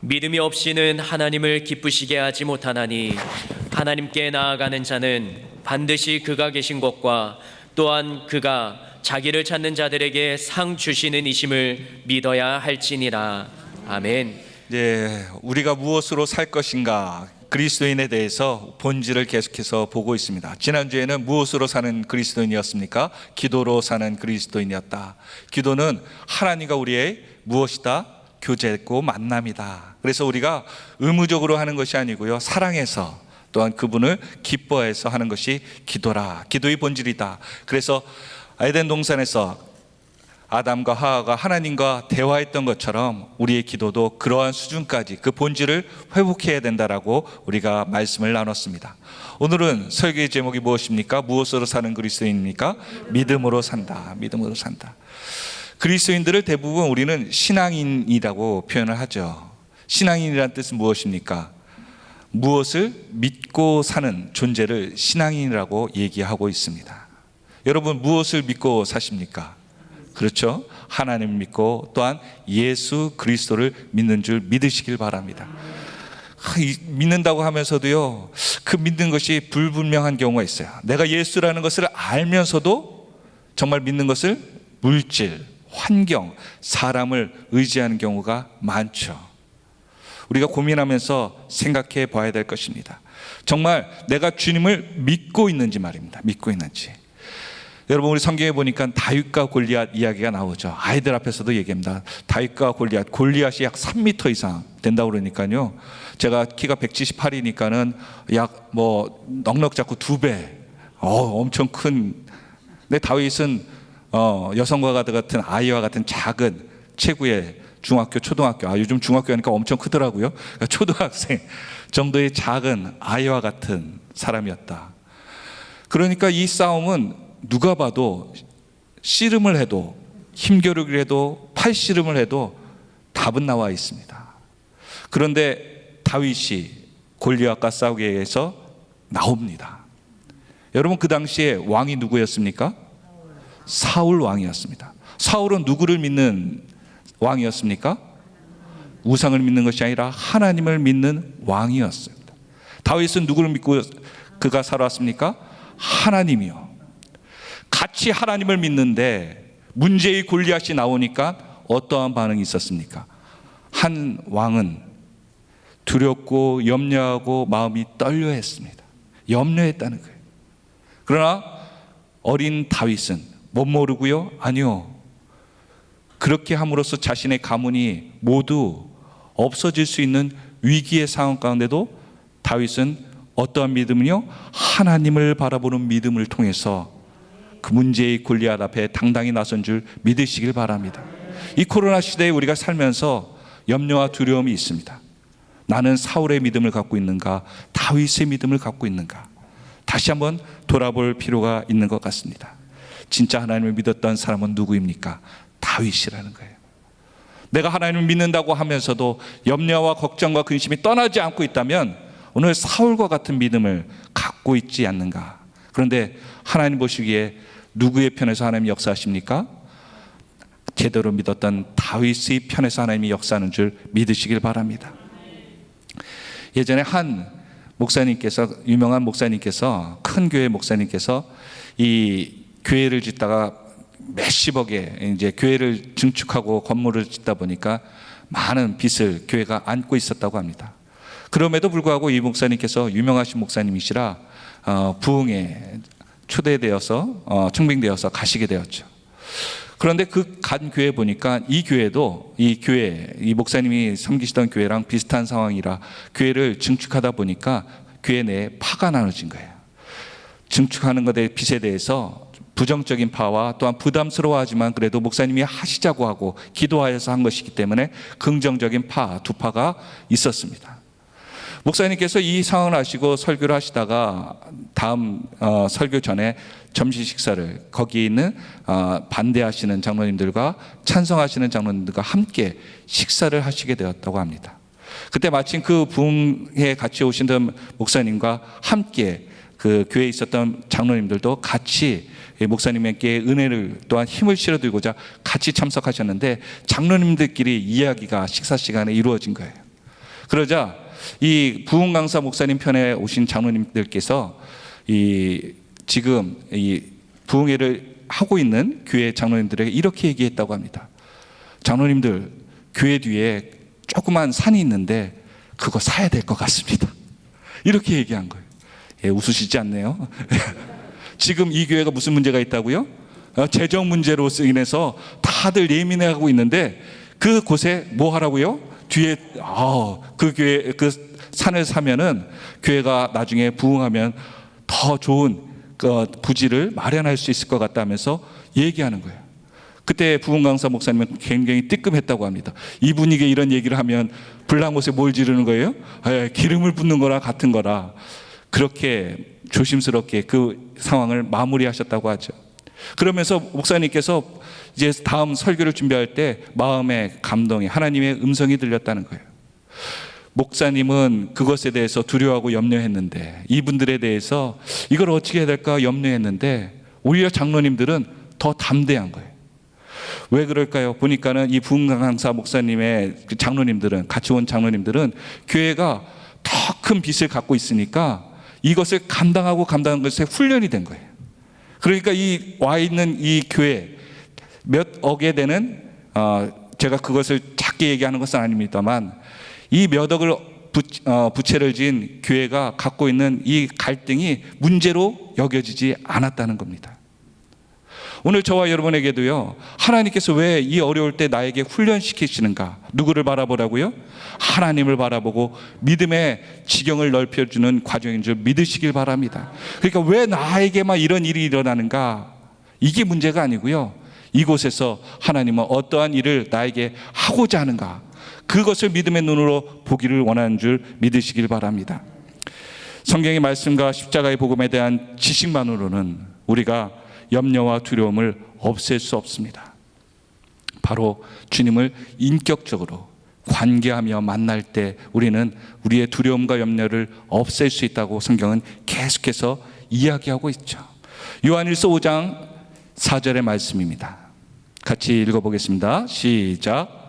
믿음이 없이는 하나님을 기쁘시게 하지 못하나니 하나님께 나아가는 자는 반드시 그가 계신 것과 또한 그가 자기를 찾는 자들에게 상 주시는 이심을 믿어야 할지니라. 아멘. 네, 우리가 무엇으로 살 것인가, 그리스도인에 대해서 본질을 계속해서 보고 있습니다. 지난주에는 무엇으로 사는 그리스도인이었습니까? 기도로 사는 그리스도인이었다. 기도는 하나님과 우리의 무엇이다? 교제고 만남이다. 그래서 우리가 의무적으로 하는 것이 아니고요, 사랑해서 또한 그분을 기뻐해서 하는 것이 기도라. 기도의 본질이다. 그래서 에덴 동산에서 아담과 하와가 하나님과 대화했던 것처럼 우리의 기도도 그러한 수준까지 그 본질을 회복해야 된다라고 우리가 말씀을 나눴습니다. 오늘은 설교의 제목이 무엇입니까? 무엇으로 사는 그리스도인입니까? 믿음으로 산다. 믿음으로 산다. 그리스도인들을 대부분 우리는 신앙인이라고 표현을 하죠. 신앙인이란 뜻은 무엇입니까? 무엇을 믿고 사는 존재를 신앙인이라고 얘기하고 있습니다. 여러분, 무엇을 믿고 사십니까? 그렇죠? 하나님을 믿고 또한 예수 그리스도를 믿는 줄 믿으시길 바랍니다. 믿는다고 하면서도요, 그 믿는 것이 불분명한 경우가 있어요. 내가 예수라는 것을 알면서도 정말 믿는 것을 물질, 환경, 사람을 의지하는 경우가 많죠. 우리가 고민하면서 생각해 봐야 될 것입니다. 정말 내가 주님을 믿고 있는지 말입니다. 믿고 있는지. 여러분, 우리 성경에 보니까 다윗과 골리앗 이야기가 나오죠. 아이들 앞에서도 얘기합니다. 다윗과 골리앗이 약 3m 이상 된다고 그러니까요, 제가 키가 178이니까는 약 넉넉 잡고 2배, 엄청 큰. 근데 다윗은 여성과 같은 아이와 같은 작은 체구의 중학교, 초등학교, 요즘 중학교 하니까 엄청 크더라고요. 그러니까 초등학생 정도의 작은 아이와 같은 사람이었다. 그러니까 이 싸움은 누가 봐도 씨름을 해도, 힘겨루기를 해도, 팔씨름을 해도 답은 나와 있습니다. 그런데 다윗이 골리앗과 싸우기 위해서 나옵니다. 여러분, 그 당시에 왕이 누구였습니까? 사울 왕이었습니다. 사울은 누구를 믿는 왕이었습니까? 우상을 믿는 것이 아니라 하나님을 믿는 왕이었습니다. 다윗은 누구를 믿고 그가 살아왔습니까? 하나님이요. 같이 하나님을 믿는데 문제의 골리앗이 나오니까 어떠한 반응이 있었습니까? 한 왕은 두렵고 염려하고 마음이 떨려했습니다. 염려했다는 거예요. 그러나 어린 다윗은 못 모르고요, 아니요, 그렇게 함으로써 자신의 가문이 모두 없어질 수 있는 위기의 상황 가운데도 다윗은 어떠한 믿음은요, 하나님을 바라보는 믿음을 통해서 그 문제의 골리앗 앞에 당당히 나선 줄 믿으시길 바랍니다. 이 코로나 시대에 우리가 살면서 염려와 두려움이 있습니다. 나는 사울의 믿음을 갖고 있는가, 다윗의 믿음을 갖고 있는가, 다시 한번 돌아볼 필요가 있는 것 같습니다. 진짜 하나님을 믿었던 사람은 누구입니까? 다윗이라는 거예요. 내가 하나님을 믿는다고 하면서도 염려와 걱정과 근심이 떠나지 않고 있다면 오늘 사울과 같은 믿음을 갖고 있지 않는가. 그런데 하나님 보시기에 누구의 편에서 하나님이 역사하십니까? 제대로 믿었던 다윗의 편에서 하나님이 역사하는 줄 믿으시길 바랍니다. 예전에 한 목사님께서, 유명한 목사님께서, 큰 교회 목사님께서 이 교회를 짓다가 몇십억에 이제 교회를 증축하고 건물을 짓다 보니까 많은 빚을 교회가 안고 있었다고 합니다. 그럼에도 불구하고 이 목사님께서 유명하신 목사님이시라 부흥에 초대되어서 청빙되어서 가시게 되었죠. 그런데 그 간 교회 보니까 이 교회도 이 목사님이 섬기시던 교회랑 비슷한 상황이라 교회를 증축하다 보니까 교회 내에 파가 나눠진 거예요. 증축하는 것에 빚에 대해서 부정적인 파와 또한 부담스러워하지만 그래도 목사님이 하시자고 하고 기도하여서 한 것이기 때문에 긍정적인 파, 두 파가 있었습니다. 목사님께서 이 상황을 아시고 설교를 하시다가 다음 설교 전에 점심 식사를 거기에 있는 반대하시는 장로님들과 찬성하시는 장로님들과 함께 식사를 하시게 되었다고 합니다. 그때 마침 그 부흥에 같이 오신 목사님과 함께 그 교회에 있었던 장로님들도 같이 목사님에게 은혜를 또한 힘을 실어드리고자 같이 참석하셨는데 장로님들끼리 이야기가 식사 시간에 이루어진 거예요. 그러자 이 부흥 강사 목사님 편에 오신 장로님들께서 지금 이 부흥회를 하고 있는 교회 장로님들에게 이렇게 얘기했다고 합니다. 장로님들, 교회 뒤에 조그만 산이 있는데 그거 사야 될 것 같습니다. 이렇게 얘기한 거예요. 예, 웃으시지 않네요. 지금 이 교회가 무슨 문제가 있다고요? 재정 문제로 인해서 다들 예민해하고 있는데 그곳에 뭐 하라고요? 뒤에 그 교회 그 산을 사면은 교회가 나중에 부흥하면 더 좋은 그 부지를 마련할 수 있을 것 같다면서 얘기하는 거예요. 그때 부흥 강사 목사님은 굉장히 뜨끔했다고 합니다. 이분에게 이런 얘기를 하면 불난 곳에 뭘 지르는 거예요? 기름을 붓는 거나 같은 거라. 그렇게 조심스럽게 그 상황을 마무리하셨다고 하죠. 그러면서 목사님께서 이제 다음 설교를 준비할 때 마음의 감동이, 하나님의 음성이 들렸다는 거예요. 목사님은 그것에 대해서 두려워하고 염려했는데, 이분들에 대해서 이걸 어떻게 해야 될까 염려했는데, 오히려 장로님들은 더 담대한 거예요. 왜 그럴까요? 보니까는 이 부흥 강사 목사님의 장로님들은, 같이 온 장로님들은 교회가 더 큰 빚을 갖고 있으니까 이것을 감당하는 것에 훈련이 된 거예요. 그러니까 이 와 있는 이 교회 몇 억에 되는, 제가 그것을 작게 얘기하는 것은 아닙니다만, 이 몇 억을 부채를 지은 교회가 갖고 있는 이 갈등이 문제로 여겨지지 않았다는 겁니다. 오늘 저와 여러분에게도요, 하나님께서 왜 이 어려울 때 나에게 훈련시키시는가? 누구를 바라보라고요? 하나님을 바라보고 믿음의 지경을 넓혀주는 과정인 줄 믿으시길 바랍니다. 그러니까 왜 나에게만 이런 일이 일어나는가? 이게 문제가 아니고요, 이곳에서 하나님은 어떠한 일을 나에게 하고자 하는가? 그것을 믿음의 눈으로 보기를 원하는 줄 믿으시길 바랍니다. 성경의 말씀과 십자가의 복음에 대한 지식만으로는 우리가 염려와 두려움을 없앨 수 없습니다. 바로 주님을 인격적으로 관계하며 만날 때 우리는 우리의 두려움과 염려를 없앨 수 있다고 성경은 계속해서 이야기하고 있죠. 요한일서 5장 4절의 말씀입니다. 같이 읽어보겠습니다. 시작.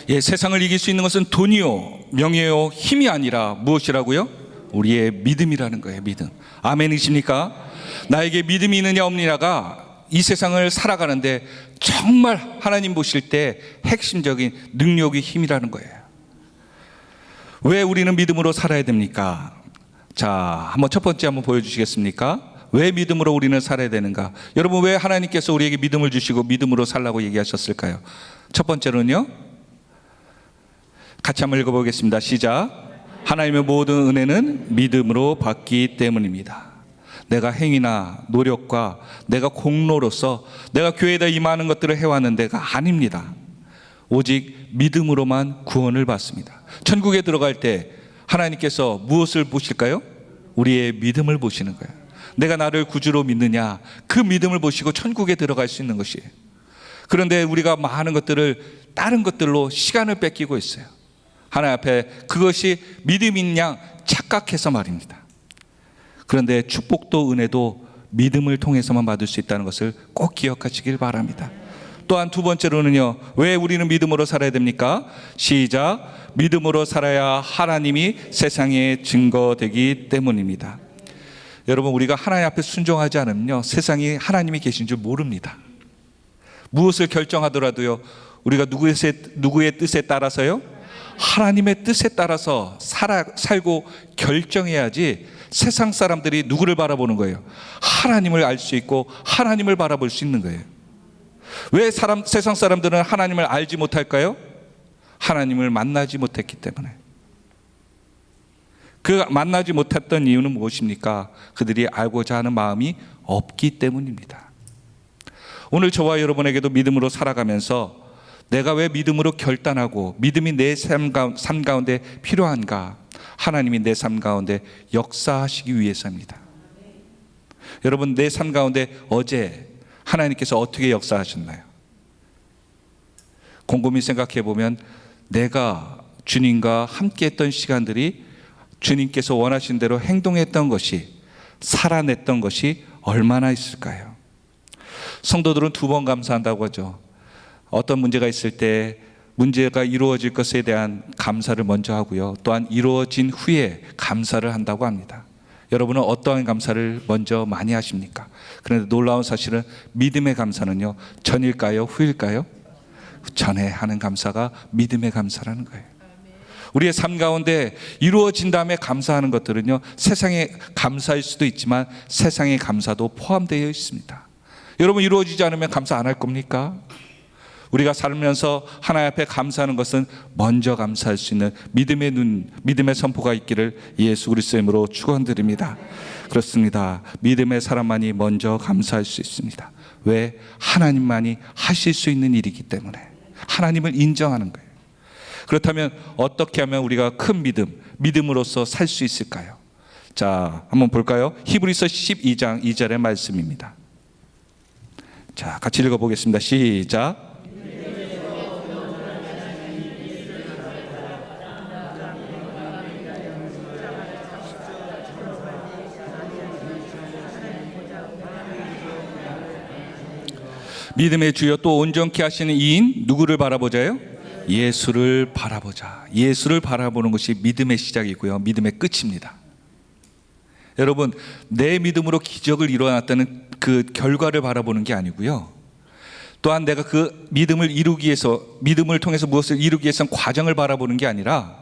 예, 세상을 이길 수 있는 것은 돈이요, 명예요, 힘이 아니라 무엇이라고요? 우리의 믿음이라는 거예요. 믿음. 아멘이십니까? 나에게 믿음이 있느냐 없느냐가 이 세상을 살아가는데 정말 하나님 보실 때 핵심적인 능력이 힘이라는 거예요. 왜 우리는 믿음으로 살아야 됩니까? 자, 한번 첫 번째 한번 보여주시겠습니까? 왜 믿음으로 우리는 살아야 되는가? 여러분, 왜 하나님께서 우리에게 믿음을 주시고 믿음으로 살라고 얘기하셨을까요? 첫 번째로는요, 같이 한번 읽어보겠습니다. 시작. 하나님의 모든 은혜는 믿음으로 받기 때문입니다. 내가 행위나 노력과 내가 공로로서 내가 교회에다 임하는 것들을 해왔는 데가 아닙니다. 오직 믿음으로만 구원을 받습니다. 천국에 들어갈 때 하나님께서 무엇을 보실까요? 우리의 믿음을 보시는 거예요. 내가 나를 구주로 믿느냐, 그 믿음을 보시고 천국에 들어갈 수 있는 것이에요. 그런데 우리가 많은 것들을 다른 것들로 시간을 뺏기고 있어요. 하나님 앞에 그것이 믿음인 양 착각해서 말입니다. 그런데 축복도 은혜도 믿음을 통해서만 받을 수 있다는 것을 꼭 기억하시길 바랍니다. 또한 두 번째로는요, 왜 우리는 믿음으로 살아야 됩니까? 시작. 믿음으로 살아야 하나님이 세상에 증거되기 때문입니다. 여러분, 우리가 하나님 앞에 순종하지 않으면요, 세상이 하나님이 계신 줄 모릅니다. 무엇을 결정하더라도요, 우리가 누구의 뜻에 따라서요? 하나님의 뜻에 따라서 살고 결정해야지 세상 사람들이 누구를 바라보는 거예요? 하나님을 알 수 있고 하나님을 바라볼 수 있는 거예요. 왜 세상 사람들은 하나님을 알지 못할까요? 하나님을 만나지 못했기 때문에. 그 만나지 못했던 이유는 무엇입니까? 그들이 알고자 하는 마음이 없기 때문입니다. 오늘 저와 여러분에게도 믿음으로 살아가면서 내가 왜 믿음으로 결단하고 믿음이 내 삶 가운데 필요한가? 하나님이 내 삶 가운데 역사하시기 위해서입니다. 여러분, 내 삶 가운데 어제 하나님께서 어떻게 역사하셨나요? 곰곰이 생각해 보면 내가 주님과 함께 했던 시간들이 주님께서 원하신 대로 행동했던 것이, 살아냈던 것이 얼마나 있을까요? 성도들은 2번 감사한다고 하죠. 어떤 문제가 있을 때 문제가 이루어질 것에 대한 감사를 먼저 하고요. 또한 이루어진 후에 감사를 한다고 합니다. 여러분은 어떠한 감사를 먼저 많이 하십니까? 그런데 놀라운 사실은 믿음의 감사는요, 전일까요? 후일까요? 전에 하는 감사가 믿음의 감사라는 거예요. 우리의 삶 가운데 이루어진 다음에 감사하는 것들은요, 세상의 감사일 수도 있지만 세상의 감사도 포함되어 있습니다. 여러분, 이루어지지 않으면 감사 안 할 겁니까? 우리가 살면서 하나님 앞에 감사하는 것은 먼저 감사할 수 있는 믿음의 눈, 믿음의 선포가 있기를 예수 그리스도의 이름으로 축원드립니다. 그렇습니다. 믿음의 사람만이 먼저 감사할 수 있습니다. 왜? 하나님만이 하실 수 있는 일이기 때문에. 하나님을 인정하는 거예요. 그렇다면 어떻게 하면 우리가 큰 믿음으로서 살 수 있을까요? 자, 한번 볼까요? 히브리서 12장 2절의 말씀입니다. 자, 같이 읽어보겠습니다. 시작. 믿음의 주여 또 온전케 하시는 이인 누구를 바라보자요? 예수를 바라보자. 예수를 바라보는 것이 믿음의 시작이고요, 믿음의 끝입니다. 여러분, 내 믿음으로 기적을 일어났다는 그 결과를 바라보는 게 아니고요, 또한 내가 그 믿음을 이루기 위해서, 믿음을 통해서 무엇을 이루기 위해서는 과정을 바라보는 게 아니라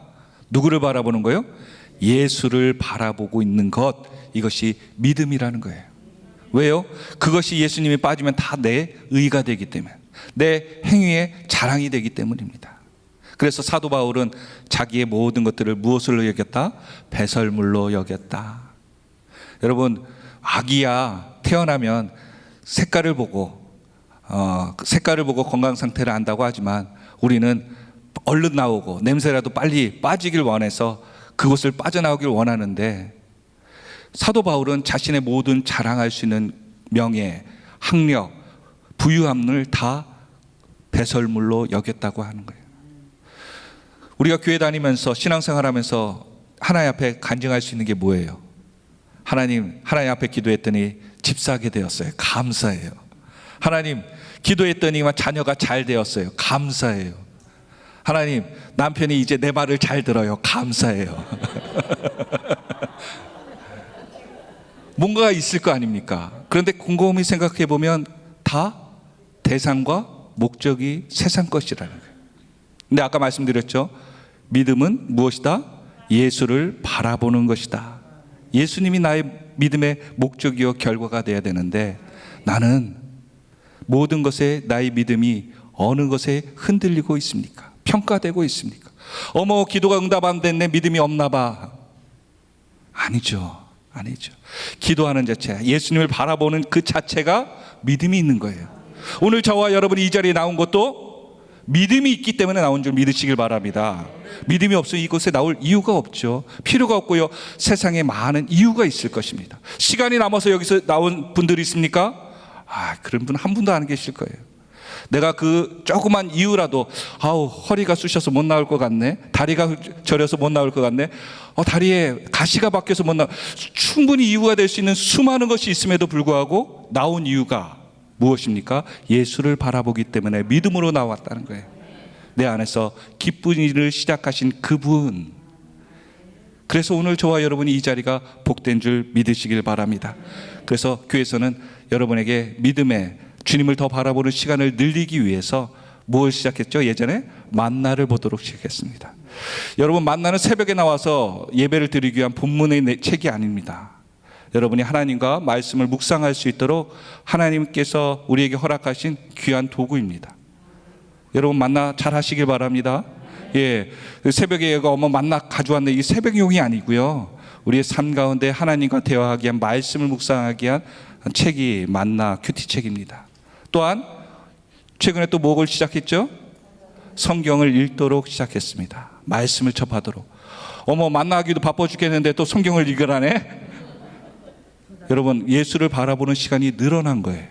누구를 바라보는 거예요? 예수를 바라보고 있는 것, 이것이 믿음이라는 거예요. 왜요? 그것이 예수님이 빠지면 다 내 의가 되기 때문에, 내 행위의 자랑이 되기 때문입니다. 그래서 사도 바울은 자기의 모든 것들을 무엇으로 여겼다? 배설물로 여겼다. 여러분, 아기야 태어나면 색깔을 보고 건강 상태를 안다고 하지만 우리는 얼른 나오고 냄새라도 빨리 빠지길 원해서 그곳을 빠져나오길 원하는데, 사도 바울은 자신의 모든 자랑할 수 있는 명예, 학력, 부유함을 다 배설물로 여겼다고 하는 거예요. 우리가 교회 다니면서 신앙생활하면서 하나님 앞에 간증할 수 있는 게 뭐예요? 하나님 앞에 기도했더니 집 사게 되었어요. 감사해요. 하나님, 기도했더니만 자녀가 잘 되었어요. 감사해요. 하나님, 남편이 이제 내 말을 잘 들어요. 감사해요. 뭔가가 있을 거 아닙니까? 그런데 곰곰이 생각해 보면 다 대상과 목적이 세상 것이라는 거예요. 근데 아까 말씀드렸죠, 믿음은 무엇이다? 예수를 바라보는 것이다. 예수님이 나의 믿음의 목적이요 결과가 되어야 되는데, 나는 모든 것에 나의 믿음이 어느 것에 흔들리고 있습니까? 평가되고 있습니까? 어머, 기도가 응답 안 됐네, 믿음이 없나 봐. 아니죠. 기도하는 자체, 예수님을 바라보는 그 자체가 믿음이 있는 거예요. 오늘 저와 여러분이 이 자리에 나온 것도 믿음이 있기 때문에 나온 줄 믿으시길 바랍니다. 믿음이 없으면 이곳에 나올 이유가 없죠. 필요가 없고요, 세상에 많은 이유가 있을 것입니다. 시간이 남아서 여기서 나온 분들이 있습니까? 그런 분 한 분도 안 계실 거예요. 내가 그 조그만 이유라도, 허리가 쑤셔서 못 나올 것 같네, 다리가 저려서 못 나올 것 같네, 다리에 가시가 박혀서 못 나올, 충분히 이유가 될 수 있는 수많은 것이 있음에도 불구하고 나온 이유가 무엇입니까? 예수를 바라보기 때문에 믿음으로 나왔다는 거예요. 내 안에서 기쁜 일을 시작하신 그분. 그래서 오늘 저와 여러분이 이 자리가 복된 줄 믿으시길 바랍니다. 그래서 교회에서는 여러분에게 믿음의 주님을 더 바라보는 시간을 늘리기 위해서 뭘 시작했죠? 예전에 만나를 보도록 시작했습니다. 여러분, 만나는 새벽에 나와서 예배를 드리기 위한 본문의 책이 아닙니다. 여러분이 하나님과 말씀을 묵상할 수 있도록 하나님께서 우리에게 허락하신 귀한 도구입니다. 여러분, 만나 잘 하시길 바랍니다. 새벽에 얘가 만나 가져왔네, 이 새벽용이 아니고요, 우리의 삶 가운데 하나님과 대화하기 위한, 말씀을 묵상하기 위한 책이 만나 큐티책입니다. 또한 최근에 또 뭐를 시작했죠? 성경을 읽도록 시작했습니다. 말씀을 접하도록. 만나기도 바빠 죽겠는데 또 성경을 읽으라네. 여러분, 예수를 바라보는 시간이 늘어난 거예요.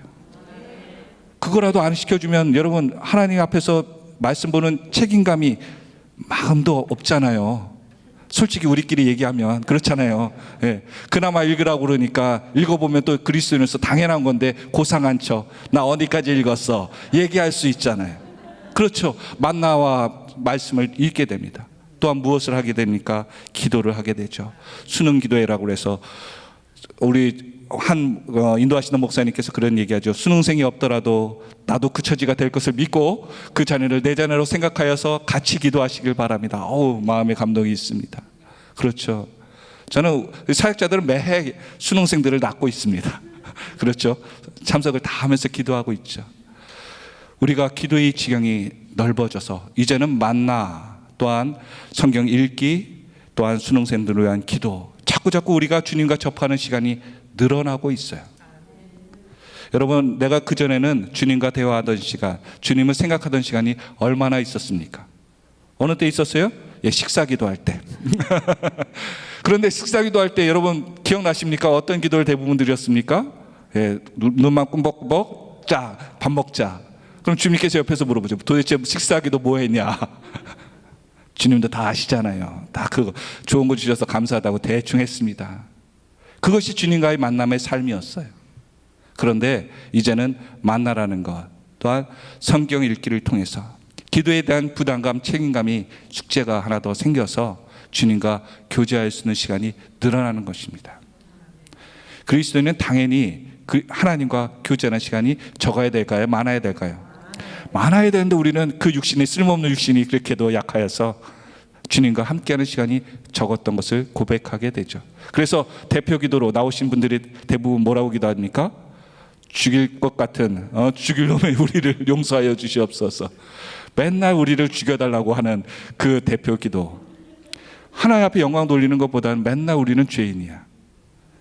그거라도 안 시켜주면 여러분, 하나님 앞에서 말씀 보는 책임감이 마음도 없잖아요. 솔직히 우리끼리 얘기하면 그렇잖아요. 예. 그나마 읽으라고 그러니까 읽어보면 또 그리스도인으로서 당연한 건데 고상한 척, 나 어디까지 읽었어, 얘기할 수 있잖아요. 그렇죠. 만나와 말씀을 읽게 됩니다. 또한 무엇을 하게 됩니까? 기도를 하게 되죠. 수능 기도회라고 해서 우리 한 인도하시는 목사님께서 그런 얘기하죠. 수능생이 없더라도 나도 그 처지가 될 것을 믿고 그 자녀를 내 자녀로 생각하여서 같이 기도하시길 바랍니다. 어우, 마음에 감동이 있습니다. 그렇죠. 저는 사역자들은 매해 수능생들을 낳고 있습니다. 그렇죠. 참석을 다 하면서 기도하고 있죠. 우리가 기도의 지경이 넓어져서 이제는 만나, 또한 성경 읽기, 또한 수능생들을 위한 기도, 자꾸 우리가 주님과 접하는 시간이 늘어나고 있어요. 여러분, 내가 그전에는 주님과 대화하던 시간, 주님을 생각하던 시간이 얼마나 있었습니까? 어느 때 있었어요? 예, 식사 기도할 때. 그런데 식사 기도할 때 여러분 기억나십니까? 어떤 기도를 대부분 드렸습니까? 예, 눈만 꾸벅꾸벅, 자, 밥 먹자. 그럼 주님께서 옆에서 물어보죠. 도대체 식사 기도 뭐 했냐? 주님도 다 아시잖아요. 다 그거 좋은 거 주셔서 감사하다고 대충 했습니다. 그것이 주님과의 만남의 삶이었어요. 그런데 이제는 만나라는 것, 또한 성경 읽기를 통해서 기도에 대한 부담감, 책임감이, 숙제가 하나 더 생겨서 주님과 교제할 수 있는 시간이 늘어나는 것입니다. 그리스도인은 당연히 하나님과 교제하는 시간이 적어야 될까요? 많아야 될까요? 많아야 되는데 우리는 그 육신이, 쓸모없는 육신이 그렇게도 약하여서 주님과 함께하는 시간이 적었던 것을 고백하게 되죠. 그래서 대표 기도로 나오신 분들이 대부분 뭐라고 기도합니까? 죽일 것 같은 죽일 놈의 우리를 용서하여 주시옵소서. 맨날 우리를 죽여달라고 하는 그 대표 기도. 하나님 앞에 영광 돌리는 것보다는 맨날 우리는 죄인이야,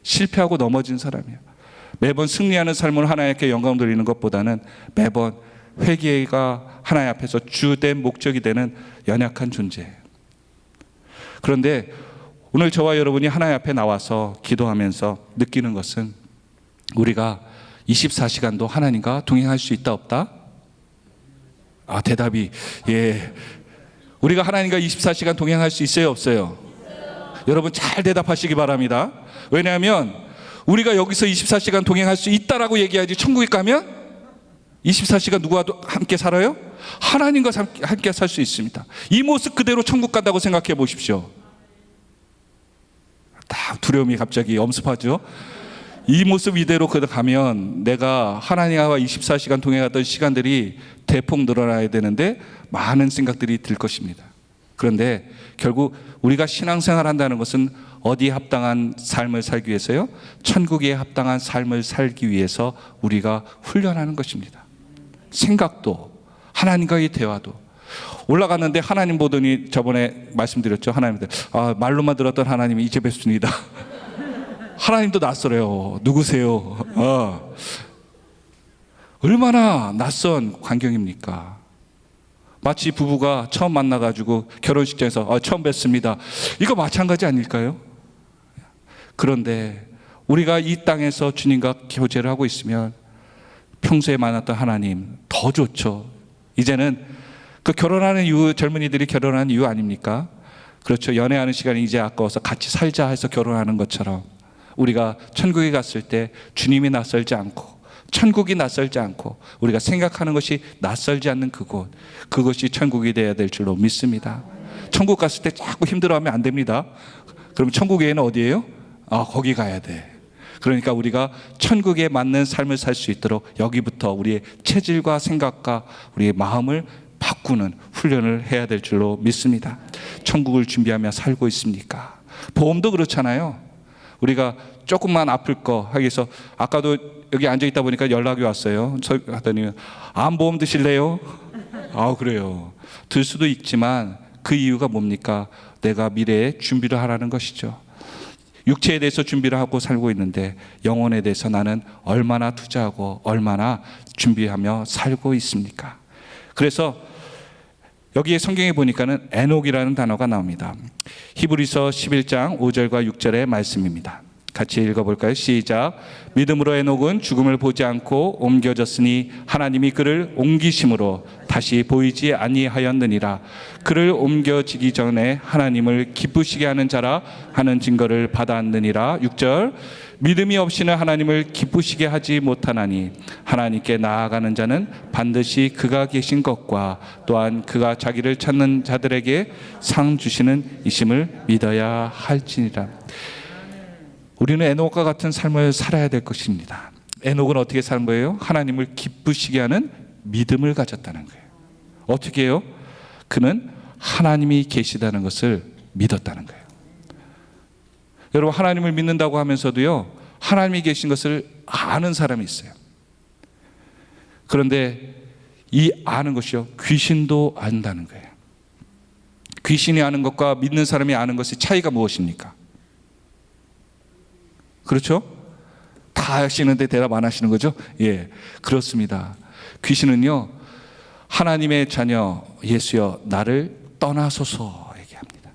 실패하고 넘어진 사람이야. 매번 승리하는 삶을 하나님께 영광 돌리는 것보다는 매번 회개가 하나님 앞에서 주된 목적이 되는 연약한 존재예요. 그런데 오늘 저와 여러분이 하나님 앞에 나와서 기도하면서 느끼는 것은 우리가 24시간도 하나님과 동행할 수 있다 없다? 대답이 예. 우리가 하나님과 24시간 동행할 수 있어요 없어요? 여러분 잘 대답하시기 바랍니다. 왜냐하면 우리가 여기서 24시간 동행할 수 있다라고 얘기하지, 천국에 가면 24시간 누구와 함께 살아요? 하나님과 함께 살 수 있습니다. 이 모습 그대로 천국 간다고 생각해 보십시오. 다 두려움이 갑자기 엄습하죠. 이 모습 이대로 가면 내가 하나님과 24시간 동행하던 시간들이 대폭 늘어나야 되는데 많은 생각들이 들 것입니다. 그런데 결국 우리가 신앙생활 한다는 것은 어디에 합당한 삶을 살기 위해서요? 천국에 합당한 삶을 살기 위해서 우리가 훈련하는 것입니다. 생각도, 하나님과의 대화도. 올라갔는데 하나님 보더니, 저번에 말씀드렸죠. 하나님들 말로만 들었던 하나님이 이제 뵙습니다. 하나님도 낯설어요. 누구세요? 얼마나 낯선 광경입니까? 마치 부부가 처음 만나가지고 결혼식장에서 처음 뵙습니다. 이거 마찬가지 아닐까요? 그런데 우리가 이 땅에서 주님과 교제를 하고 있으면 평소에 만났던 하나님 더 좋죠. 이제는 그 결혼하는 이유, 젊은이들이 결혼하는 이유 아닙니까? 그렇죠. 연애하는 시간이 이제 아까워서 같이 살자 해서 결혼하는 것처럼 우리가 천국에 갔을 때 주님이 낯설지 않고, 천국이 낯설지 않고, 우리가 생각하는 것이 낯설지 않는 그곳, 그것이 천국이 되어야 될 줄로 믿습니다. 천국 갔을 때 자꾸 힘들어하면 안 됩니다. 그럼 천국에는 어디예요? 거기 가야 돼. 그러니까 우리가 천국에 맞는 삶을 살 수 있도록 여기부터 우리의 체질과 생각과 우리의 마음을 바꾸는 훈련을 해야 될 줄로 믿습니다. 천국을 준비하며 살고 있습니까? 보험도 그렇잖아요. 우리가 조금만 아플 거 하기 위해서, 아까도 여기 앉아있다 보니까 연락이 왔어요. 하더니 암보험 드실래요? 그래요. 들 수도 있지만 그 이유가 뭡니까? 내가 미래에 준비를 하라는 것이죠. 육체에 대해서 준비를 하고 살고 있는데 영혼에 대해서 나는 얼마나 투자하고 얼마나 준비하며 살고 있습니까? 그래서 여기에 성경에 보니까는 에녹이라는 단어가 나옵니다. 히브리서 11장 5절과 6절의 말씀입니다. 같이 읽어볼까요? 시작. 믿음으로 에녹은 죽음을 보지 않고 옮겨졌으니 하나님이 그를 옮기심으로 다시 보이지 아니하였느니라. 그를 옮겨지기 전에 하나님을 기쁘시게 하는 자라 하는 증거를 받았느니라. 6절 믿음이 없이는 하나님을 기쁘시게 하지 못하나니 하나님께 나아가는 자는 반드시 그가 계신 것과 또한 그가 자기를 찾는 자들에게 상 주시는 이심을 믿어야 할지니라. 우리는 에녹과 같은 삶을 살아야 될 것입니다. 에녹은 어떻게 산 거예요? 하나님을 기쁘시게 하는 믿음을 가졌다는 거예요. 어떻게 해요? 그는 하나님이 계시다는 것을 믿었다는 거예요. 여러분, 하나님을 믿는다고 하면서도요, 하나님이 계신 것을 아는 사람이 있어요. 그런데 이 아는 것이요, 귀신도 안다는 거예요. 귀신이 아는 것과 믿는 사람이 아는 것의 차이가 무엇입니까? 그렇죠? 다 아시는데 대답 안 하시는 거죠? 예, 그렇습니다. 귀신은요, 하나님의 자녀 예수여 나를 떠나소서 얘기합니다.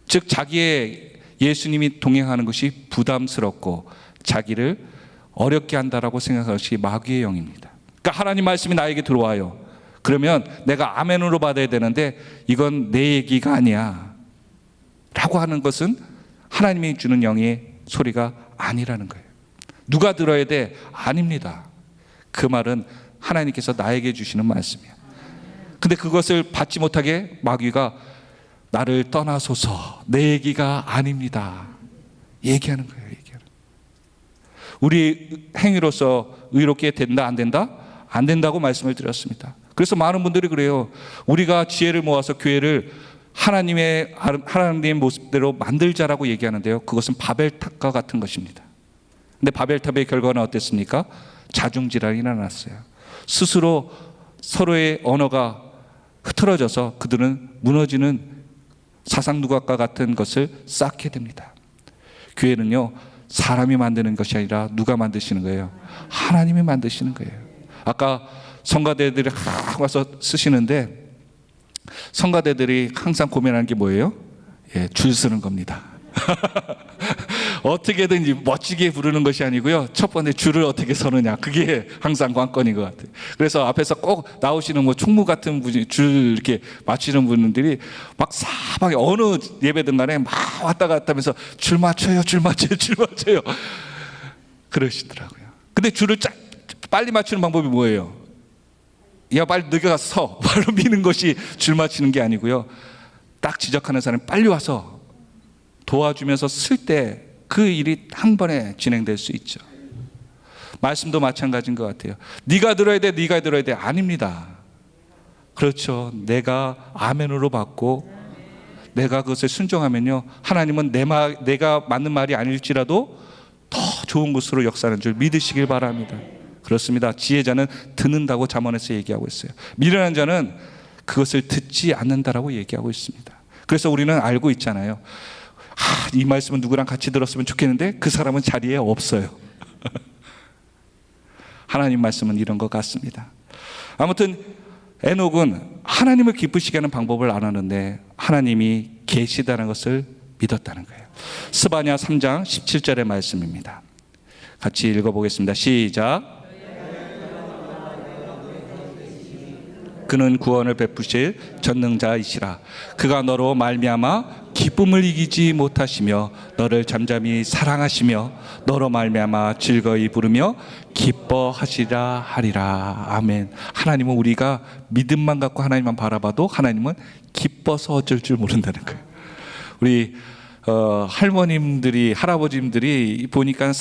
즉 자기의 예수님이 동행하는 것이 부담스럽고 자기를 어렵게 한다라고 생각하는 것이 마귀의 영입니다. 그러니까 하나님 말씀이 나에게 들어와요. 그러면 내가 아멘으로 받아야 되는데 이건 내 얘기가 아니야 라고 하는 것은 하나님이 주는 영의 소리가 아니라는 거예요. 누가 들어야 돼? 아닙니다. 그 말은 하나님께서 나에게 주시는 말씀이에요. 근데 그것을 받지 못하게 마귀가 나를 떠나소서, 내 얘기가 아닙니다 얘기하는 거예요. 우리 행위로서 의롭게 된다 안 된다? 안 된다고 말씀을 드렸습니다. 그래서 많은 분들이 그래요. 우리가 지혜를 모아서 교회를 하나님의 모습대로 만들자라고 얘기하는데요, 그것은 바벨탑과 같은 것입니다. 근데 바벨탑의 결과는 어땠습니까? 자중질환이 일어났어요. 스스로 서로의 언어가 흐트러져서 그들은 무너지는 사상누각과 같은 것을 쌓게 됩니다. 교회는요, 사람이 만드는 것이 아니라 누가 만드시는 거예요? 하나님이 만드시는 거예요. 아까 성가대들이 와서 쓰시는데 성가대들이 항상 고민하는 게 뭐예요? 예, 줄 서는 겁니다. 어떻게든지 멋지게 부르는 것이 아니고요, 첫 번째 줄을 어떻게 서느냐, 그게 항상 관건인 것 같아요. 그래서 앞에서 꼭 나오시는 뭐 총무 같은 분이 줄 이렇게 맞추는 분들이 막 사방에 어느 예배든 간에 막 왔다 갔다 하면서 줄 맞춰요, 줄 맞춰요, 줄 맞춰요 그러시더라고요. 근데 줄을 빨리 맞추는 방법이 뭐예요? 야, 빨리 너가 서, 발로 미는 것이 줄 맞추는 게 아니고요, 딱 지적하는 사람이 빨리 와서 도와주면서 쓸 때 그 일이 한 번에 진행될 수 있죠. 말씀도 마찬가지인 것 같아요. 네가 들어야 돼, 네가 들어야 돼. 아닙니다. 그렇죠. 내가 아멘으로 받고 내가 그것에 순종하면요, 하나님은 내가 맞는 말이 아닐지라도 더 좋은 것으로 역사하는 줄 믿으시길 바랍니다. 그렇습니다. 지혜자는 듣는다고 잠언에서 얘기하고 있어요. 미련한 자는 그것을 듣지 않는다라고 얘기하고 있습니다. 그래서 우리는 알고 있잖아요. 이 말씀은 누구랑 같이 들었으면 좋겠는데 그 사람은 자리에 없어요. 하나님 말씀은 이런 것 같습니다. 아무튼 에녹은 하나님을 기쁘시게 하는 방법을 알았는데 하나님이 계시다는 것을 믿었다는 거예요. 스바냐 3장 17절의 말씀입니다. 같이 읽어보겠습니다. 시작. 그는 구원을 베푸실 전능자이시라. 그가 너로 말미암아 기쁨을 이기지 못하시며 너를 잠잠히 사랑하시며 너로 말미암아 즐거이 부르며 기뻐하시라 하리라. 아멘. 하나님은 우리가 믿음만 갖고 하나님만 바라봐도 하나님은 기뻐서 어쩔 줄 모른다는 거예요. 우리 할머님들이, 할아버님들이 보니까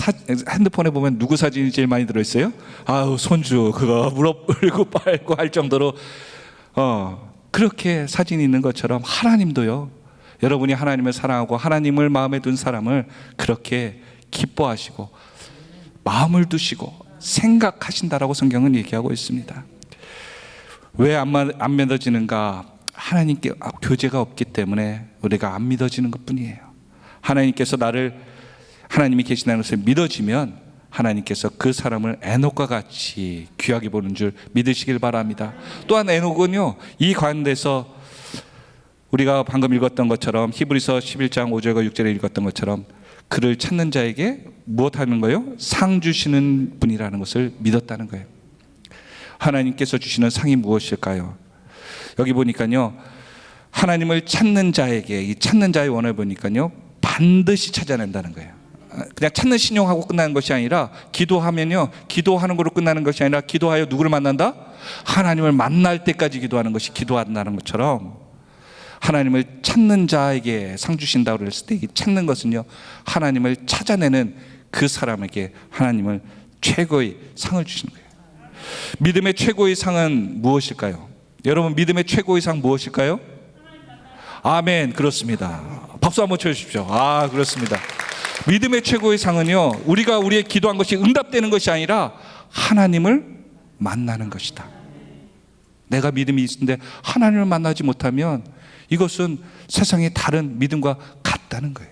핸드폰에 보면 누구 사진이 제일 많이 들어있어요? 아우, 손주 그거 무릎 꿇고 빨고 할 정도로 그렇게 사진이 있는 것처럼 하나님도요, 여러분이 하나님을 사랑하고 하나님을 마음에 둔 사람을 그렇게 기뻐하시고 마음을 두시고 생각하신다라고 성경은 얘기하고 있습니다. 왜 안 믿어지는가? 하나님께 교제가 없기 때문에 우리가 안 믿어지는 것뿐이에요. 하나님께서 하나님이 계시다는 것을 믿어지면 하나님께서 그 사람을 에녹과 같이 귀하게 보는 줄 믿으시길 바랍니다. 또한 에녹은요, 이 가운데서 우리가 방금 읽었던 것처럼 히브리서 11장 5절과 6절에 읽었던 것처럼 그를 찾는 자에게 무엇하는 거예요? 상 주시는 분이라는 것을 믿었다는 거예요. 하나님께서 주시는 상이 무엇일까요? 여기 보니까요, 하나님을 찾는 자에게, 이 찾는 자의 원을 보니까요, 반드시 찾아낸다는 거예요. 그냥 찾는 신용하고 끝나는 것이 아니라, 기도하면요, 기도하는 거로 끝나는 것이 아니라, 기도하여 누구를 만난다? 하나님을 만날 때까지 기도하는 것이 기도한다는 것처럼, 하나님을 찾는 자에게 상 주신다고 그랬을 때, 이 찾는 것은요, 하나님을 찾아내는 그 사람에게 하나님을 최고의 상을 주시는 거예요. 믿음의 최고의 상은 무엇일까요? 여러분, 믿음의 최고의 상 무엇일까요? 아멘. 그렇습니다. 박수 한번 쳐주십시오. 그렇습니다. 믿음의 최고의 상은요, 우리가 우리의 기도한 것이 응답되는 것이 아니라 하나님을 만나는 것이다. 내가 믿음이 있는데 하나님을 만나지 못하면 이것은 세상의 다른 믿음과 같다는 거예요.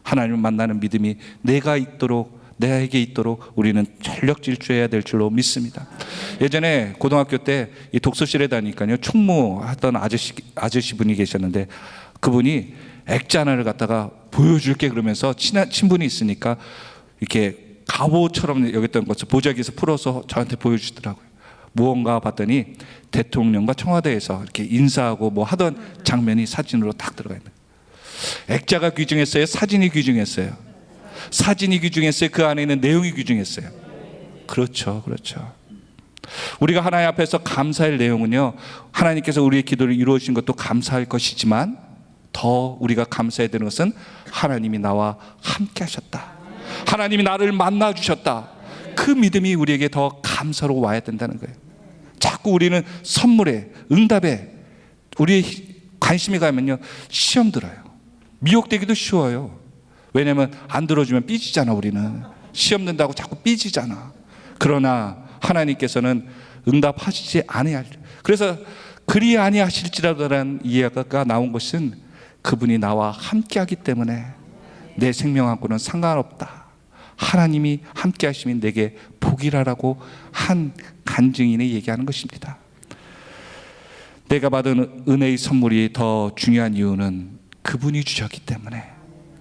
하나님을 만나는 믿음이 내게 있도록 우리는 전력 질주해야 될 줄로 믿습니다. 예전에 고등학교 때 이 독서실에 다니니까요, 총무하던 아저씨 분이 계셨는데, 그분이 액자 하나를 갖다가 보여줄게 그러면서 친분이 있으니까 이렇게 갑오처럼 여겼던 것을 보자기에서 풀어서 저한테 보여주더라고요. 무언가 봤더니 대통령과 청와대에서 이렇게 인사하고 뭐 하던 장면이 사진으로 딱 들어가 있는 거예요. 액자가 귀중했어요? 사진이 귀중했어요? 사진이 귀중했어요? 그 안에 있는 내용이 귀중했어요? 그렇죠. 우리가 하나님 앞에서 감사할 내용은요, 하나님께서 우리의 기도를 이루어 주신 것도 감사할 것이지만, 더 우리가 감사해야 되는 것은 하나님이 나와 함께 하셨다, 하나님이 나를 만나 주셨다, 그 믿음이 우리에게 더 감사로 와야 된다는 거예요. 자꾸 우리는 선물에, 응답에 우리의 관심이 가면요, 시험 들어요. 미혹되기도 쉬워요. 왜냐하면 안 들어주면 삐지잖아. 우리는 시험 든다고 자꾸 삐지잖아. 그러나 하나님께서는 응답하시지 아니할, 그래서 그리 아니하실지라도라는 이해가 나온 것은 그분이 나와 함께하기 때문에 내 생명하고는 상관없다, 하나님이 함께 하시면 내게 복이라라고 한 간증인이 얘기하는 것입니다. 내가 받은 은혜의 선물이 더 중요한 이유는 그분이 주셨기 때문에,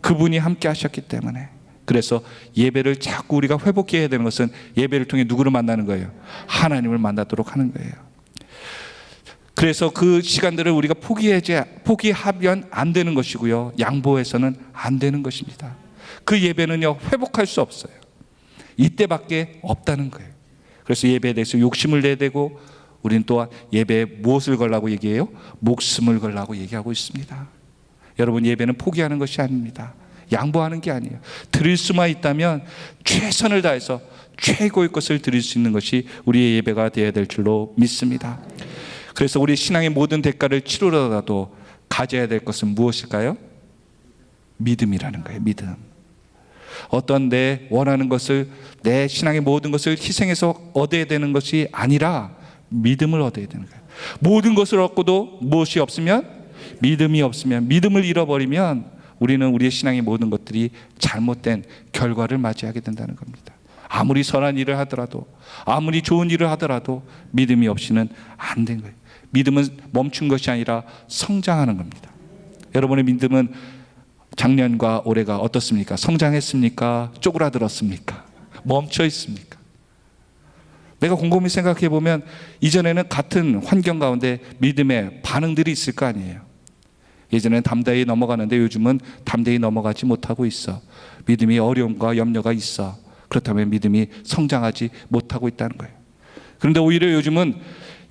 그분이 함께 하셨기 때문에. 그래서 예배를 자꾸 우리가 회복해야 되는 것은 예배를 통해 누구를 만나는 거예요? 하나님을 만나도록 하는 거예요. 그래서 그 시간들을 우리가 포기하면 안 되는 것이고요, 양보해서는 안 되는 것입니다. 그 예배는요, 회복할 수 없어요. 이때밖에 없다는 거예요. 그래서 예배에 대해서 욕심을 내야 되고, 우리는 또한 예배에 무엇을 걸라고 얘기해요? 목숨을 걸라고 얘기하고 있습니다. 여러분, 예배는 포기하는 것이 아닙니다. 양보하는 게 아니에요. 드릴 수만 있다면 최선을 다해서 최고의 것을 드릴 수 있는 것이 우리의 예배가 되어야 될 줄로 믿습니다. 그래서 우리 신앙의 모든 대가를 치르더라도 가져야 될 것은 무엇일까요? 믿음이라는 거예요. 믿음. 어떤 내 원하는 것을, 내 신앙의 모든 것을 희생해서 얻어야 되는 것이 아니라 믿음을 얻어야 되는 거예요. 모든 것을 얻고도 무엇이 없으면, 믿음이 없으면, 믿음을 잃어버리면 우리는 우리의 신앙의 모든 것들이 잘못된 결과를 맞이하게 된다는 겁니다. 아무리 선한 일을 하더라도, 아무리 좋은 일을 하더라도 믿음이 없이는 안 된 거예요. 믿음은 멈춘 것이 아니라 성장하는 겁니다. 여러분의 믿음은 작년과 올해가 어떻습니까? 성장했습니까? 쪼그라들었습니까? 멈춰 있습니까? 내가 곰곰이 생각해 보면 이전에는 같은 환경 가운데 믿음의 반응들이 있을 거 아니에요. 예전에는 담대히 넘어가는데 요즘은 담대히 넘어가지 못하고 있어. 믿음이 어려움과 염려가 있어. 그렇다면 믿음이 성장하지 못하고 있다는 거예요. 그런데 오히려 요즘은,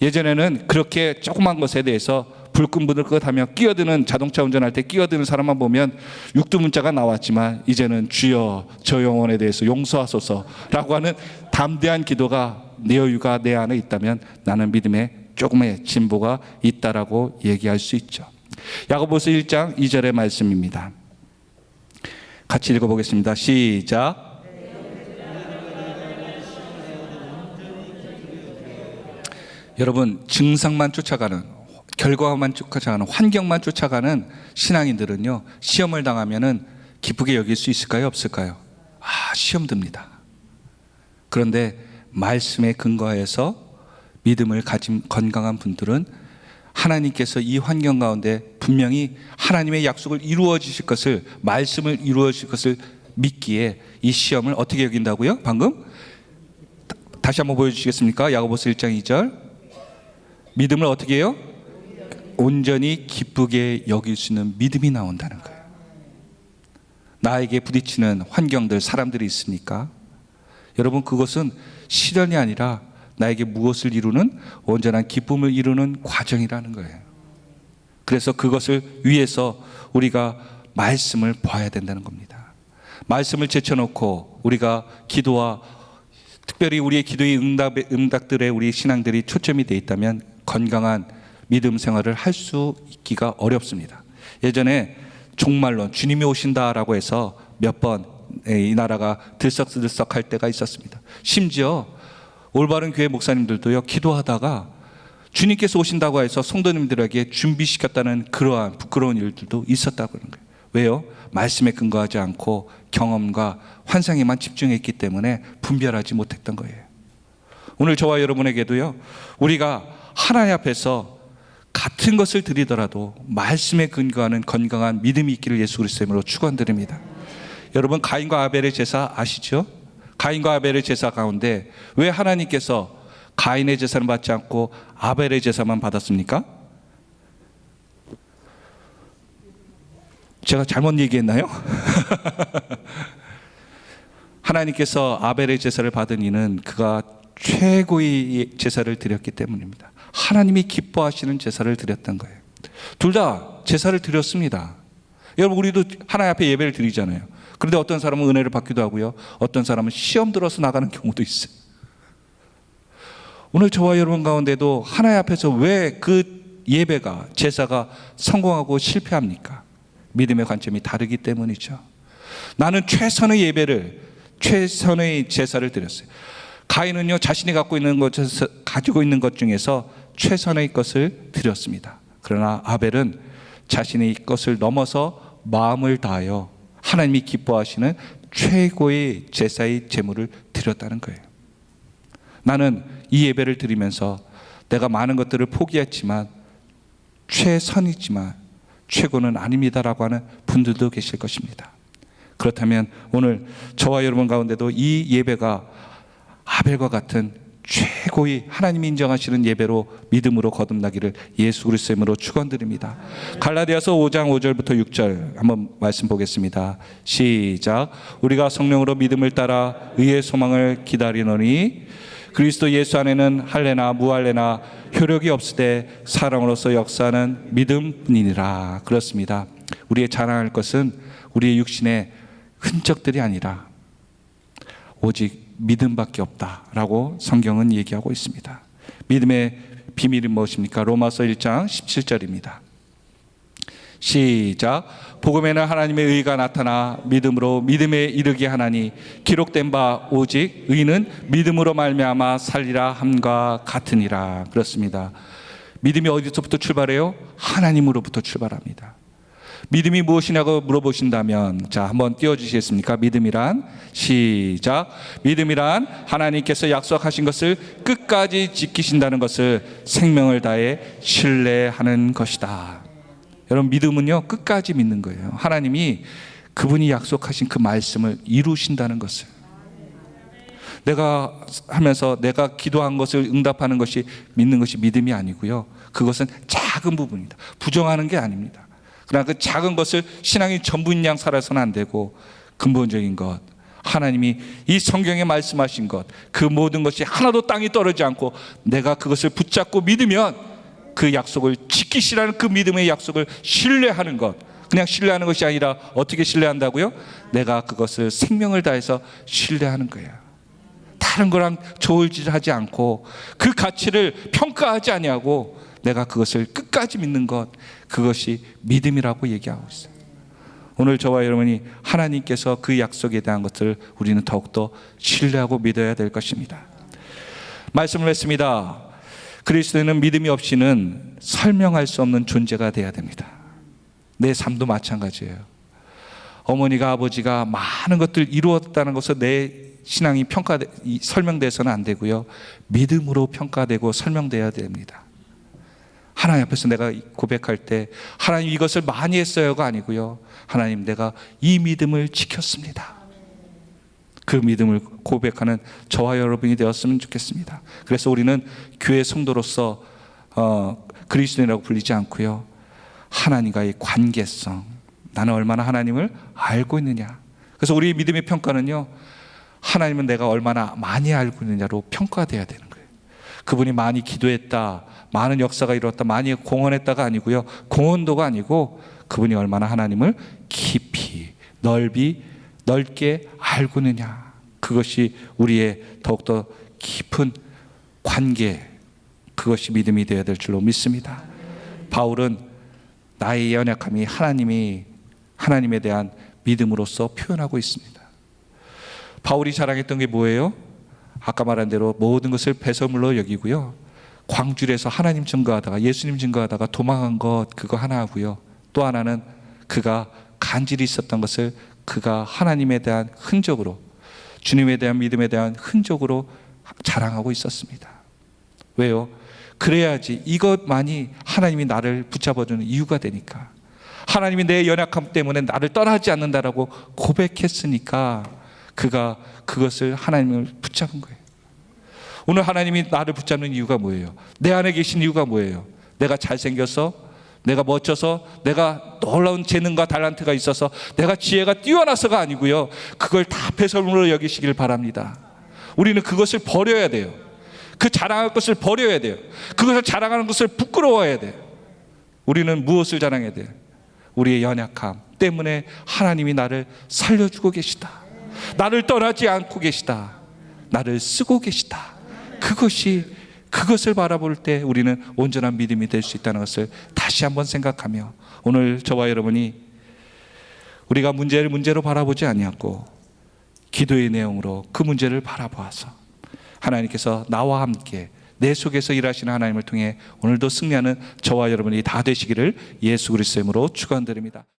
예전에는 그렇게 조그만 것에 대해서 불끈불끈하며 끼어드는, 자동차 운전할 때 끼어드는 사람만 보면 육두문자가 나왔지만, 이제는 주여 저 영혼에 대해서 용서하소서라고 하는 담대한 기도가, 내 여유가 내 안에 있다면 나는 믿음에 조금의 진보가 있다라고 얘기할 수 있죠. 야고보서 1장 2절의 말씀입니다. 같이 읽어보겠습니다. 시작. 여러분, 증상만 쫓아가는, 결과만 쫓아가는, 환경만 쫓아가는 신앙인들은요, 시험을 당하면은 기쁘게 여길 수 있을까요? 없을까요? 시험 듭니다. 그런데 말씀에 근거해서 믿음을 가진 건강한 분들은 하나님께서 이 환경 가운데 분명히 하나님의 약속을 이루어 주실 것을, 말씀을 이루어 주실 것을 믿기에 이 시험을 어떻게 여긴다고요? 방금 다시 한번 보여주시겠습니까? 야고보서 1장 2절. 믿음을 어떻게 해요? 온전히 기쁘게 여길 수 있는 믿음이 나온다는 거예요. 나에게 부딪히는 환경들, 사람들이 있으니까 여러분, 그것은 시련이 아니라 나에게 무엇을 이루는, 온전한 기쁨을 이루는 과정이라는 거예요. 그래서 그것을 위해서 우리가 말씀을 봐야 된다는 겁니다. 말씀을 제쳐놓고 우리가 기도와 특별히 우리의 기도의 응답들에 우리 신앙들이 초점이 되어 있다면 건강한 믿음 생활을 할 수 있기가 어렵습니다. 예전에 종말론, 주님이 오신다라고 해서 몇 번 이 나라가 들썩들썩할 때가 있었습니다. 심지어 올바른 교회 목사님들도요, 기도하다가 주님께서 오신다고 해서 성도님들에게 준비시켰다는 그러한 부끄러운 일들도 있었다고 하는 거예요. 왜요? 말씀에 근거하지 않고 경험과 환상에만 집중했기 때문에 분별하지 못했던 거예요. 오늘 저와 여러분에게도요, 우리가 하나님 앞에서 같은 것을 드리더라도 말씀에 근거하는 건강한 믿음이 있기를 예수 그리스도의 이름으로 축원드립니다. 여러분, 가인과 아벨의 제사 아시죠? 가인과 아벨의 제사 가운데 왜 하나님께서 가인의 제사는 받지 않고 아벨의 제사만 받았습니까? 제가 잘못 얘기했나요? 하나님께서 아벨의 제사를 받은 이는 그가 최고의 제사를 드렸기 때문입니다. 하나님이 기뻐하시는 제사를 드렸던 거예요. 둘 다 제사를 드렸습니다. 여러분, 우리도 하나님 앞에 예배를 드리잖아요. 그런데 어떤 사람은 은혜를 받기도 하고요, 어떤 사람은 시험 들어서 나가는 경우도 있어요. 오늘 저와 여러분 가운데도 하나님 앞에서 왜 그 예배가, 제사가 성공하고 실패합니까? 믿음의 관점이 다르기 때문이죠. 나는 최선의 예배를, 최선의 제사를 드렸어요. 가인은요, 자신이 가지고 있는 것 중에서 최선의 것을 드렸습니다. 그러나 아벨은 자신의 것을 넘어서 마음을 다하여 하나님이 기뻐하시는 최고의 제사의 제물을 드렸다는 거예요. 나는 이 예배를 드리면서 내가 많은 것들을 포기했지만 최선이지만 최고는 아닙니다라고 하는 분들도 계실 것입니다. 그렇다면 오늘 저와 여러분 가운데도 이 예배가 아벨과 같은 최고의 하나님이 인정하시는 예배로 믿음으로 거듭나기를 예수 그리스도의 이름으로 축원드립니다. 갈라디아서 5장 5절부터 6절 한번 말씀 보겠습니다. 시작. 우리가 성령으로 믿음을 따라 의의 소망을 기다리노니 그리스도 예수 안에는 할례나 무할례나 효력이 없으되 사랑으로서 역사하는 믿음뿐이니라. 그렇습니다. 우리의 자랑할 것은 우리의 육신의 흔적들이 아니라 오직 믿음밖에 없다라고 성경은 얘기하고 있습니다. 믿음의 비밀은 무엇입니까? 로마서 1장 17절입니다. 시작. 복음에는 하나님의 의가 나타나 믿음으로 믿음에 이르게 하나니 기록된 바 오직 의는 믿음으로 말미암아 살리라 함과 같으니라. 그렇습니다. 믿음이 어디서부터 출발해요? 하나님으로부터 출발합니다. 믿음이 무엇이냐고 물어보신다면 자, 한번 띄워주시겠습니까? 믿음이란, 시작. 믿음이란 하나님께서 약속하신 것을 끝까지 지키신다는 것을 생명을 다해 신뢰하는 것이다. 여러분, 믿음은요, 끝까지 믿는 거예요. 하나님이 그분이 약속하신 그 말씀을 이루신다는 것을. 내가 하면서 내가 기도한 것을 응답하는 것이 믿는 것이 믿음이 아니고요, 그것은 작은 부분입니다. 부정하는 게 아닙니다. 그러나 그 작은 것을 신앙이 전부인 양 살아서는 안 되고, 근본적인 것, 하나님이 이 성경에 말씀하신 것, 그 모든 것이 하나도 땅에 떨어지지 않고 내가 그것을 붙잡고 믿으면 그 약속을 지키시라는 그 믿음의 약속을 신뢰하는 것. 그냥 신뢰하는 것이 아니라 어떻게 신뢰한다고요? 내가 그것을 생명을 다해서 신뢰하는 거예요. 다른 거랑 저울질하지 않고 그 가치를 평가하지 아니하고 내가 그것을 끝까지 믿는 것, 그것이 믿음이라고 얘기하고 있어요. 오늘 저와 여러분이 하나님께서 그 약속에 대한 것들을 우리는 더욱더 신뢰하고 믿어야 될 것입니다. 말씀을 했습니다. 그리스도인은 믿음이 없이는 설명할 수 없는 존재가 되어야 됩니다. 내 삶도 마찬가지예요. 어머니가, 아버지가 많은 것들 이루었다는 것을 내 신앙이 설명돼서는 안 되고요, 믿음으로 평가되고 설명돼야 됩니다. 하나님 앞에서 내가 고백할 때 하나님 이것을 많이 했어요가 아니고요, 하나님 내가 이 믿음을 지켰습니다. 그 믿음을 고백하는 저와 여러분이 되었으면 좋겠습니다. 그래서 우리는 교회 성도로서 그리스도인이라고 불리지 않고요, 하나님과의 관계성, 나는 얼마나 하나님을 알고 있느냐. 그래서 우리 믿음의 평가는요, 하나님은 내가 얼마나 많이 알고 있느냐로 평가돼야 되는 거예요. 그분이 많이 기도했다, 많은 역사가 이루었다, 많이 공헌했다가 아니고요, 공헌도가 아니고 그분이 얼마나 하나님을 깊이 넓게 알고 있느냐. 그것이 우리의 더욱더 깊은 관계, 그것이 믿음이 되어야 될 줄로 믿습니다. 바울은 나의 연약함이 하나님에 대한 믿음으로서 표현하고 있습니다. 바울이 자랑했던 게 뭐예요? 아까 말한 대로 모든 것을 배설물로 여기고요, 광주리에서 하나님 증거하다가, 예수님 증거하다가 도망한 것, 그거 하나 하고요, 또 하나는 그가 간질이 있었던 것을 그가 하나님에 대한 흔적으로, 주님에 대한 믿음에 대한 흔적으로 자랑하고 있었습니다. 왜요? 그래야지 이것만이 하나님이 나를 붙잡아주는 이유가 되니까. 하나님이 내 연약함 때문에 나를 떠나지 않는다라고 고백했으니까 그가 그것을 하나님을 붙잡은 거예요. 오늘 하나님이 나를 붙잡는 이유가 뭐예요? 내 안에 계신 이유가 뭐예요? 내가 잘생겨서, 내가 멋져서, 내가 놀라운 재능과 달란트가 있어서, 내가 지혜가 뛰어나서가 아니고요, 그걸 다 배설물로 여기시길 바랍니다. 우리는 그것을 버려야 돼요. 그 자랑할 것을 버려야 돼요. 그것을 자랑하는 것을 부끄러워해야 돼요. 우리는 무엇을 자랑해야 돼요? 우리의 연약함 때문에 하나님이 나를 살려주고 계시다, 나를 떠나지 않고 계시다, 나를 쓰고 계시다. 그것을 바라볼 때 우리는 온전한 믿음이 될 수 있다는 것을 다시 한번 생각하며, 오늘 저와 여러분이 우리가 문제를 문제로 바라보지 아니하고 기도의 내용으로 그 문제를 바라보아서 하나님께서 나와 함께 내 속에서 일하시는 하나님을 통해 오늘도 승리하는 저와 여러분이 다 되시기를 예수 그리스도의 이름으로 축원드립니다.